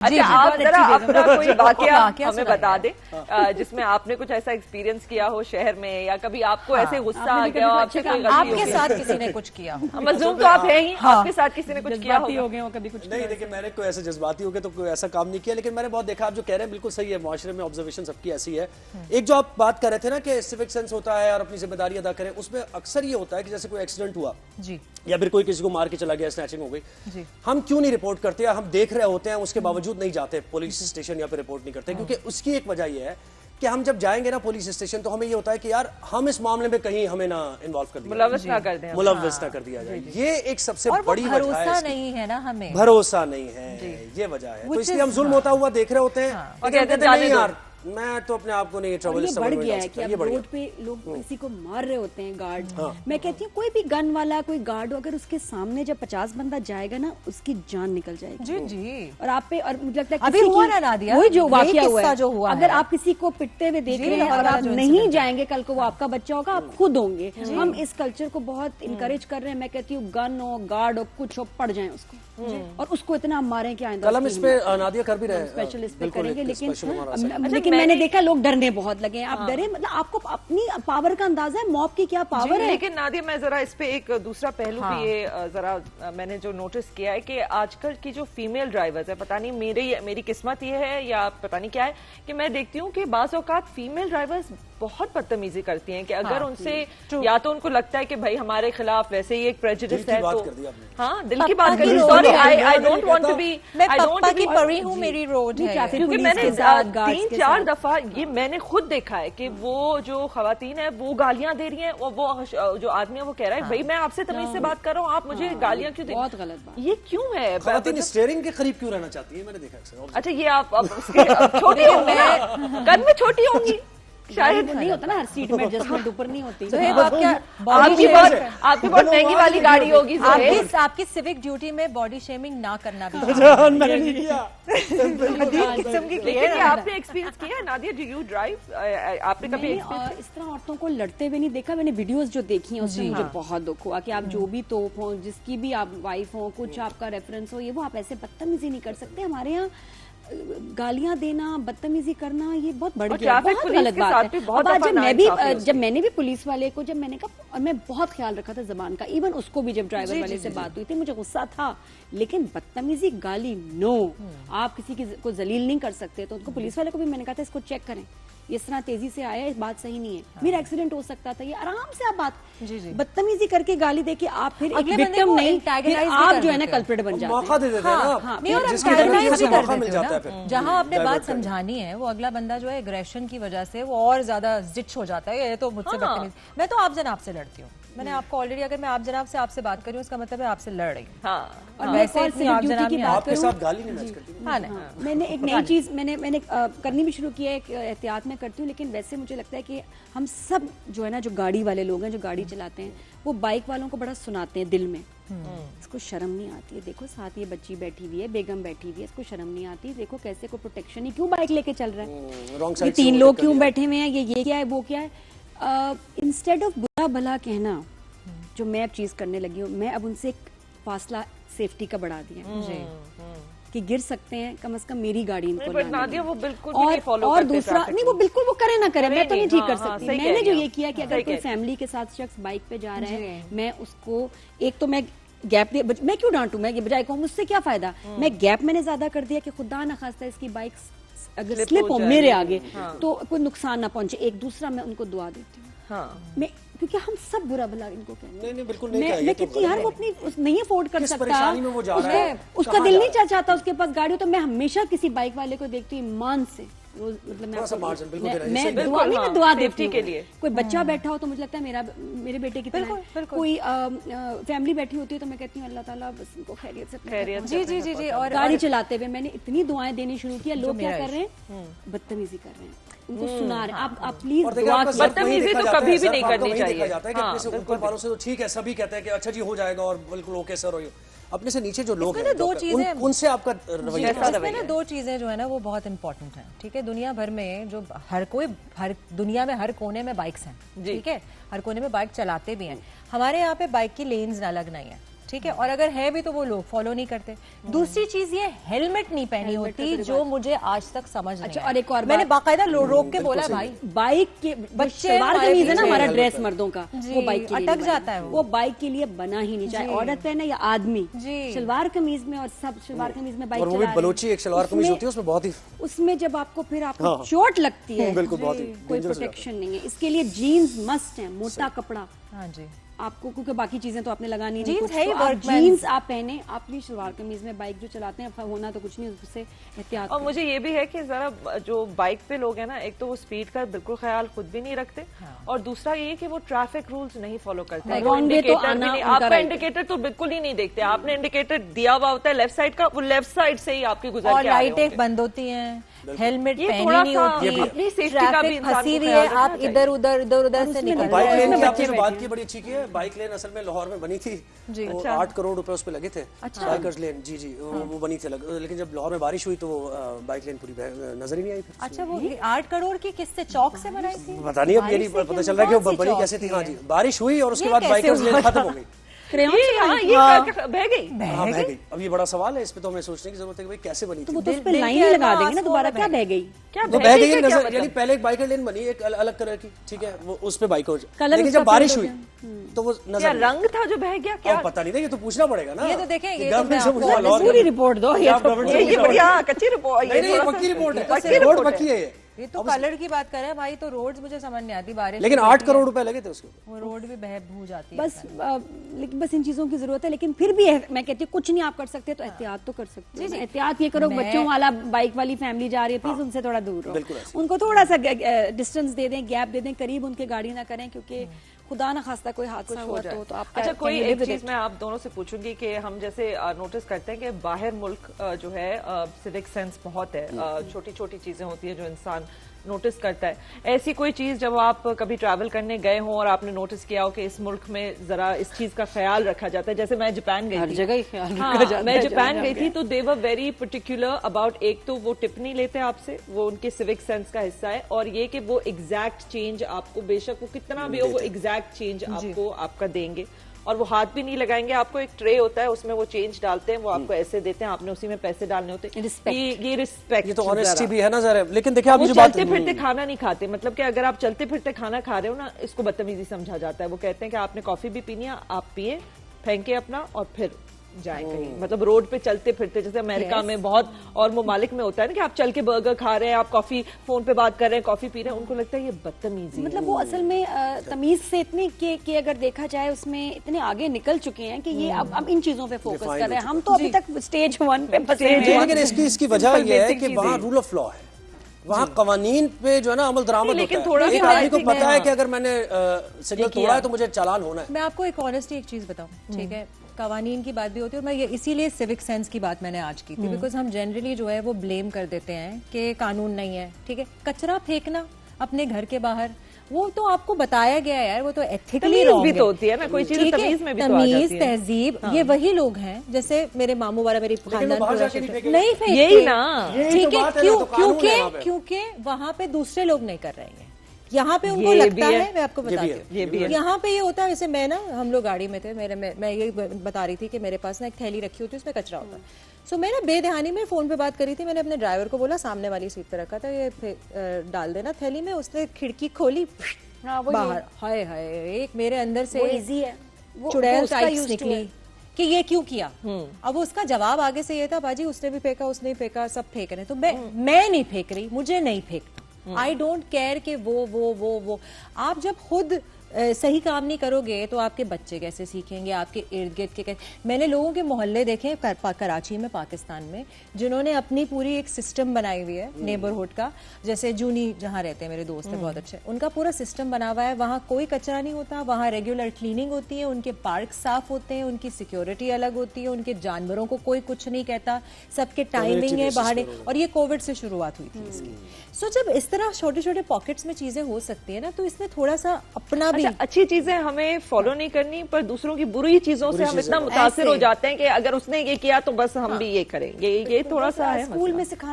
अच्छा, आप जरा अपना कोई वाकया हमें बता दें जिसमें आपने कुछ ऐसा एक्सपीरियंस किया हो शहर में, या कभी आपको ऐसे गुस्सा आ गया हो, आपसे कोई आपके साथ किसी ने कुछ किया हो। मजलूम तो आप हैं ही, आपके साथ किसी ने कुछ किया हो कभी कुछ नहीं। देखिए, मैंने कोई ऐसे जज्बाती हो गए तो कोई ऐसा काम नहीं किया, लेकिन मैंने बहुत देखा, आप जो कह रहे हैं बिल्कुल सही है, मुआशरे में ऑब्जर्वेशन सबकी ऐसी है। एक जो आप बात कर रहे थे ना कि सिविक सेंस होता है और अपनी जिम्मेदारी अदा करें, उसमें अक्सर ये होता है कि जैसे कोई एक्सीडेंट हुआ जी, या फिर कोई किसी को मार के चला गया, स्नैचिंग हो गई जी, हम क्यों नहीं रिपोर्ट करते, हम देख रहे होते हैं, उसके बावजूद नहीं जाते पुलिस स्टेशन या फिर रिपोर्ट नहीं करते, क्योंकि उसकी एक वजह यह है कि हम जब जाएंगे ना पुलिस स्टेशन तो हमें ये होता है कि यार हम इस मामले में कहीं हमें ना इन्वॉल्व कर दिया, मुलव्वस ना कर दिया जाए। ये एक सबसे बड़ी वजह है। भरोसा नहीं है ना, हमें भरोसा नहीं है, ये वजह है। तो इसलिए हम जुल्म होता हुआ देख रहे होते हैं और कहते हैं नहीं यार, मैं तो अपने आप को नहीं ट्रबल ये बढ़ गया है कि अब रोड पे लोग किसी को मार रहे होते हैं, गार्ड। मैं कहती हूँ कोई भी गन वाला कोई गार्ड हो, अगर उसके सामने जब 50 बंदा जाएगा ना, उसकी जान निकल जाएगी जी जी। और आप पे, और मुझे लगता है अभी हुआ ना नादिया, वही जो वाकया हुआ है, जो हुआ, अगर आप किसी को पिटते हुए देख रहे हैं और आप नहीं जाएंगे, कल को वो आपका बच्चा होगा, आप खुद होंगे। हम इस कल्चर को बहुत इनकरेज कर रहे हैं। मैं कहती हूँ गन हो, गार्ड हो, कुछ हो, पड़ जाए उसको और उसको इतना मारें कि आइंदा। कलम इस पे नादिया कर भी रहे हैं, स्पेशल इस पे करेंगे, लेकिन मैंने देखा लोग डरने बहुत लगे हैं। आप डरे, मतलब आपको अपनी पावर का अंदाजा है, मॉब की क्या पावर है। लेकिन नादिया, मैं जरा इस पे एक दूसरा पहलू भी ये जरा मैंने जो नोटिस किया है कि आजकल की जो फीमेल ड्राइवर्स है, पता नहीं मेरी किस्मत ये है या पता नहीं क्या है, कि मैं देखती हूँ कि बाज़ औक़ात फीमेल ड्राइवर्स बहुत बदतमीजी करती हैं कि अगर उनसे या तो उनको लगता है कि भाई हमारे खिलाफ वैसे ही एक प्रेजुडिस है, तो हाँ दिल की बात करी, sorry I don't want to be, मैं पप्पा की परी हूँ, मेरी रोड है, क्योंकि मैंने 3-4 दफा ये मैंने खुद देखा है कि वो जो खवातीन है वो गालियां दे रही हैं, और वो जो आदमी है वो कह रहा है भाई मैं आपसे तमीज से बात कर रहा हूँ, आप मुझे गालियां क्यों दे रही हैं? बहुत गलत बात। ये क्यों है? खवातीन स्टीयरिंग के करीब क्यों रहना चाहती है, मैंने देखा अक्सर। अच्छा, ये आप छोटी होंगी ना, कद में छोटी होंगी शायद, नहीं होता ना हर सीट में एडजस्टमेंट ऊपर नहीं होती। आपकी बहुत महंगी वाली गाड़ी होगी। आपकी सिविक ड्यूटी में बॉडी शेमिंग ना करना भी मैंने नहीं किया। लेकिन आपने एक्सपीरियंस किया है नादिया, डू यू ड्राइव? आपने कभी इस तरह औरतों को लड़ते हुए नहीं देखा। मैंने वीडियोस जो देखी हैं उसमें मुझे बहुत दुख हुआ कि आप जो भी तोप हो, जिसकी भी आप वाइफ हो, कुछ आपका रेफरेंस हो, ये वो आप ऐसे बदतमीजी नहीं कर सकते। हमारे यहाँ गालियां देना, बदतमीजी करना, ये बहुत बड़ गया, बहुत गलत बात है। अब जब मैंने भी पुलिस वाले को, जब मैंने कहा, और मैं बहुत ख्याल रखा था जबान का, इवन उसको भी जब ड्राइवर वाले से बात हुई थी मुझे गुस्सा था, लेकिन बदतमीजी, गाली नो। आप किसी को जलील नहीं कर सकते। तो उनको पुलिस वाले को भी मैंने कहा था इसको चेक करें, इस तरह तेजी से आया, इस बात सही नहीं है, मेरा एक्सीडेंट हो सकता था, ये आराम से आप बात, बतमीजी करके गाली देके आप फिर एक विक्टिम नहीं, फिर आप जो है ना कल्प्रिट बन जाते हैं। मौका दे देते हैं ना, जहां आपने बात समझानी है वो अगला बंदा जो है एग्रेशन की वजह से वो और ज्यादा जिच हो जाता है, ये तो मुझसे बदतमीज। मैं तो आप जनाब से लड़ती हूँ, मैंने आपको ऑलरेडी, अगर मैं आप जनाब से आपसे बात कर रही हूँ उसका मतलब है आपसे लड़ रही हूँ, और वैसे इतनी आप जनाब की आपके साथ गाली नहीं मैच करती। हाँ, मैंने एक नई चीज मैंने करनी भी शुरू की है, एक एहतियात में करती हूँ, लेकिन वैसे मुझे लगता है कि हम सब जो है ना, जो गाड़ी वाले लोग हैं, जो गाड़ी चलाते हैं, वो बाइक वालों को बड़ा सुनाते हैं दिल में। इसको शर्म नहीं आती है, देखो साथ ये बच्ची बैठी हुई है, बेगम बैठी हुई है, इसको शर्म नहीं आती, देखो कैसे कोई प्रोटेक्शन ही, क्यों बाइक लेके चल रहा है, ये 3 लोग क्यों बैठे हुए हैं, ये क्या है, वो क्या है। इंस्टेड ऑफ बुरा भला कहना, जो मैं अब चीज करने लगी हूँ, मैं अब उनसे एक फासला सेफ्टी का बढ़ा दिया कि गिर सकते हैं, कम से कम मेरी गाड़ी इनको नादिया वो बिल्कुल भी नहीं फॉलो और दूसरा नहीं, वो बिल्कुल वो करे ना करे, मैं तो नहीं ठीक कर सकती। मैंने जो ये किया कि अगर कोई फैमिली के साथ शख्स बाइक पे जा रहा है, मैं उसको एक तो मैं गैप दे, मैं क्यों डांटू, मैं ये बजाय कहूँ मुझसे क्या फायदा, मैं गैप मैंने ज्यादा कर दिया कि खुदा ना खास्ता इसकी बाइक अगर स्लिप हो मेरे आगे तो कोई नुकसान ना पहुंचे। एक दूसरा मैं उनको दुआ देती हूँ, मैं, क्योंकि हम सब बुरा भला इनको कहते हैं। नहीं, बिल्कुल नहीं, मैं कितनी यार, वो अपनी नहीं अफोर्ड कर सकता, उसका दिल नहीं चाहता उसके पास गाड़ी हो, तो मैं हमेशा किसी बाइक वाले को देखती हूँ ईमान से, मतलब मैं दुआ देती हूँ के लिए। कोई बच्चा बैठा हो तो मुझे लगता है मेरे बेटे की तरह, कोई फैमिली बैठी होती है तो मैं कहती हूँ अल्लाह ताला बस उनको खैरियत से जी। और गाड़ी चलाते हुए मैंने इतनी दुआएं देनी शुरू किया। लोग क्या कर रहे हैं, बदतमीजी कर रहे हैं, उनको सुना रहे। आप प्लीज बदतमीजी तो कभी भी नहीं करनी चाहिए। तो ठीक है, सभी कहते हैं कि अच्छा जी हो जाएगा और बिल्कुल ओके सर, हो अपने से नीचे जो लोग हैं, दो चीजें उनसे आपका रवैया, इसमें ना 2 चीजें जो है ना वो बहुत इंपॉर्टेंट है, ठीक है। दुनिया भर में जो हर दुनिया में हर कोने में बाइक्स हैं, ठीक है, हर कोने में बाइक चलाते भी हैं। हमारे यहाँ पे बाइक की लेन्स अलग नहीं है, ठीक है, और अगर है भी तो वो लोग फॉलो नहीं करते। दूसरी चीज ये हेलमेट नहीं पहनी होती, जो मुझे आज तक समझ नहीं अच्छा, आया। और एक और मैंने बाकायदा रोक के बोला भाई बाइक के बच्चे सलवार कमीज है ना हमारा ड्रेस मर्दों का, वो बाइक के लिए अटक जाता है वो बाइक के लिए बना ही नहीं, चाहे औरत पहने या आदमी। सलवार कमीज में और सब सलवार कमीज में बाइक और वो भी बलोची एक सलवार कमीज होती है, उसमें बहुत ही उसमें जब आपको फिर आपको चोट लगती है बिल्कुल बहुत ही कोई प्रोटेक्शन नहीं है। इसके लिए जीन्स मस्ट है, मोटा कपड़ा हाँ जी आपको, क्योंकि बाकी चीजें तो आपने लगानी नहीं, जीन्स है ही, तो आप वर्कमैन। जीन्स आप पहने, आप भी सलवार कमीज में बाइक जो चलाते हैं होना तो कुछ नहीं, उससे एहतियात और मुझे ये भी है कि जरा जो बाइक पे लोग हैं ना, एक तो वो स्पीड का बिल्कुल ख्याल खुद भी नहीं रखते, और दूसरा ये कि वो ट्रैफिक रूल्स नहीं फॉलो करते हैं। Wrong way तो आना उनका आपका right है। इंडिकेटर तो बिल्कुल ही नहीं देखते, आपने इंडिकेटर दिया हुआ होता है लेफ्ट साइड का, वो लेफ्ट साइड से ही आपकी गुजर और के आ रहे लाइटें होंगे। बंद होती हैं, हेलमेट ये पहनी थोड़ा नहीं सा होती, अपनी safety का भी ट्रैफिक इंसान फंसी को हुई ख्याल है, रखना आप चाहिए। इधर से निकल बाइक रहे लेन हैं। की आपने जो बात की बड़ी अच्छी की है। बाइक लेन असल में लाहौर में बनी थी, जी। वो 8 करोड़ रुपए उस पे लगे थे। बाइकर्स लेन जी वो बनी थी, लेकिन जब लाहौर में बारिश हुई तो बाइक लेन पूरी नजर ही नहीं आई फिर। अच्छा, वो 8 करोड़ की किससे चौक से बनाई थी? पता नहीं, अब ये नहीं पता चल रहा है कि वो बनी कैसे थी। हाँ जी, बारिश हुई और उसके बाद बाइकर्स लेन खत्म हो गई। ये बह गई। हाँ बह गई। अब ये बड़ा सवाल है, इस पे तो हमें सोचने की जरूरत है कि भाई कैसे बनी थी। वो तो उस पर लाइन ही लगा देंगे ना दोबारा, क्या बह गई? क्या वो बह गई नजर, यानी पहले एक बाइकर लेन बनी एक अलग कलर की, ठीक है, वो उस पे बाइकर्स, लेकिन जब बारिश हुई तो वो क्या नजर रंग था जो बह गया? क्या पता नहीं, ये तो पूछना पड़ेगा ना। ये तो देखें, ये गवर्नमेंट से तो पूछना, लाहौर पूरी रिपोर्ट दो। ये बढ़िया कच्ची रिपोर्ट, नहीं ये पक्की रिपोर्ट है, रिपोर्ट पक्की है ये तो कलर की बात कर रहे हैं भाई, तो रोड्स मुझे समझ नहीं आती बारिश, लेकिन 8 करोड़ रुपए लगे थे उसके। वो रोड भी बह भू जाती है। बस लेकिन बस इन चीजों की जरूरत है, लेकिन फिर भी मैं कहती हूँ कुछ नहीं आप कर सकते तो एहतियात तो कर सकते हैं। एहतियात ये करो, बच्चों वाला बाइक वाली फैमिली जा रही है, प्लीज उनसे थोड़ा दूर रहो, उनको थोड़ा सा डिस्टेंस दे दें, गैप दे दें, करीब उनके गाड़ी ना करें, क्योंकि खुदा ना खास्ता कोई हादसा हुआ तो आप अच्छा, कोई एक चीज मैं आप दोनों से पूछूंगी कि हम जैसे नोटिस करते हैं कि बाहर मुल्क जो है सिविक सेंस बहुत है, छोटी छोटी चीजें होती है जो इंसान नोटिस करता है। ऐसी कोई चीज जब आप कभी ट्रैवल करने गए हो और आपने नोटिस किया हो कि इस मुल्क में जरा इस चीज का ख्याल रखा जाता है? जैसे मैं जापान गई थी, हर जगह ही ख्याल हाँ, रखा जाता मैं है, जापान गई थी तो दे वर वेरी पर्टिकुलर अबाउट, एक तो वो टिप्पणी लेते हैं आपसे, वो उनके सिविक सेंस का हिस्सा है, और ये कि वो एग्जैक्ट चेंज आपको, बेशक वो कितना भी हो, वो एग्जैक्ट चेंज आपको आपका देंगे, और वो हाथ भी नहीं लगाएंगे। आपको एक ट्रे होता है, उसमें वो चेंज डालते हैं, वो आपको ऐसे देते हैं, आपने उसी में पैसे डालने होते हैं। ये रिस्पेक्ट, ये तो ऑनेस्टी भी है ना जरा। लेकिन देखिए आप वो जो बात चलते फिरते खाना नहीं खाते, मतलब कि अगर आप चलते फिरते खाना खा रहे हो ना, इसको बदतमीजी समझा जाता है। वो कहते हैं कि आपने कॉफी भी पीनी है, आप पिए, फेंके अपना और फिर जाए कहीं, मतलब रोड पे चलते फिरते, जैसे अमेरिका में बहुत और ममालिक में होता है ना कि आप चल के बर्गर खा रहे हैं, आप कॉफी फोन पे बात कर रहे हैं, कॉफी पी रहे हैं, उनको लगता है ये बदतमीजी। मतलब वो असल में तमीज से इतनी कि अगर देखा जाए उसमें इतने आगे निकल चुके हैं कि ये अब इन चीजों पे फोकस कर रहे हैं। हम तो अभी तक स्टेज 1 पे फंसे हैं। लेकिन इसकी वजह यह है कि वहाँ रूल ऑफ लॉ है, वहाँ कवानीन पे जो है ना अमल दरामद होता है। थोड़ा एक आदमी को पता है कि अगर मैंने सिग्नल तोड़ा है तो मुझे चालान होना है। मैं आपको एक ऑनेस्टली एक चीज बताऊं, ठीक है, कवानीन की बात भी होती है, और मैं ये इसीलिए सिविक सेंस की बात मैंने आज की थी, बिकॉज हम जनरली जो है वो ब्लेम कर देते हैं कि कानून नहीं है, ठीक है। कचरा फेंकना अपने घर के बाहर, वो तो आपको बताया गया है यार, वो तो एथिकली रॉन्ग भी तो होती है ना, कोई चीज तमीज में भी तो आ जाती है। तमीज, तहजीब, ये वही लोग हैं, जैसे मेरे मामू वाला, मेरी खानदान नहीं फेंकते, यही ना, ठीक है, क्यों? क्योंकि वहां पे दूसरे लोग नहीं कर रहे हैं, यहाँ पे उनको लगता है, मैं आपको बताती हूँ, यहाँ पे ये होता है। जैसे मैं ना, हम लोग गाड़ी में थे, मैं ये बता रही थी कि मेरे पास ना एक थैली रखी होती है, उसमें कचरा होता है। सो मैं ना बेध्यानी में फोन पे बात करी थी, मैंने अपने ड्राइवर को बोला सामने वाली सीट पे रखा था, ये डाल देना थैली में। उसने खिड़की खोली, बाहर, हाय हाय, एक मेरे अंदर से चुड़ैल टाइप्स निकली कि ये क्यों किया। अब उसका जवाब आगे से ये था, बाजी उसने भी फेंका, उसने भी फेंका, सब फेंक रहे। तो मैं नहीं फेंक रही, मुझे नहीं फेंकना, आई डोंट केयर कि वो आप जब खुद सही काम नहीं करोगे तो आपके बच्चे कैसे सीखेंगे, आपके इर्द गिर्द के कैसे। मैंने लोगों के मोहल्ले देखे कराची में, पाकिस्तान में, जिन्होंने अपनी पूरी एक सिस्टम बनाई हुई है नेबरहुड का, जैसे जूनी जहाँ रहते हैं मेरे दोस्त हैं बहुत अच्छे, उनका पूरा सिस्टम बना हुआ है, वहाँ कोई कचरा नहीं होता, वहाँ रेगुलर क्लीनिंग होती है, उनके पार्क साफ होते हैं, उनकी सिक्योरिटी अलग होती है, उनके जानवरों को कोई कुछ नहीं कहता, सबके टाइमिंग है बाहर, और ये कोविड से शुरुआत हुई थी इसकी। सो जब इस तरह छोटे छोटे पॉकेट्स में चीजें हो सकती है ना, तो इसमें थोड़ा सा अपना भी अच्छी चीजें हमें फॉलो नहीं करनी, पर दूसरों की बुरी चीजों से हम इतना मुतासिर हो जाते हैं कि अगर उसने ये किया तो बस हम भी ये करेंगे। ये थोड़ा सा है स्कूल में सिखाना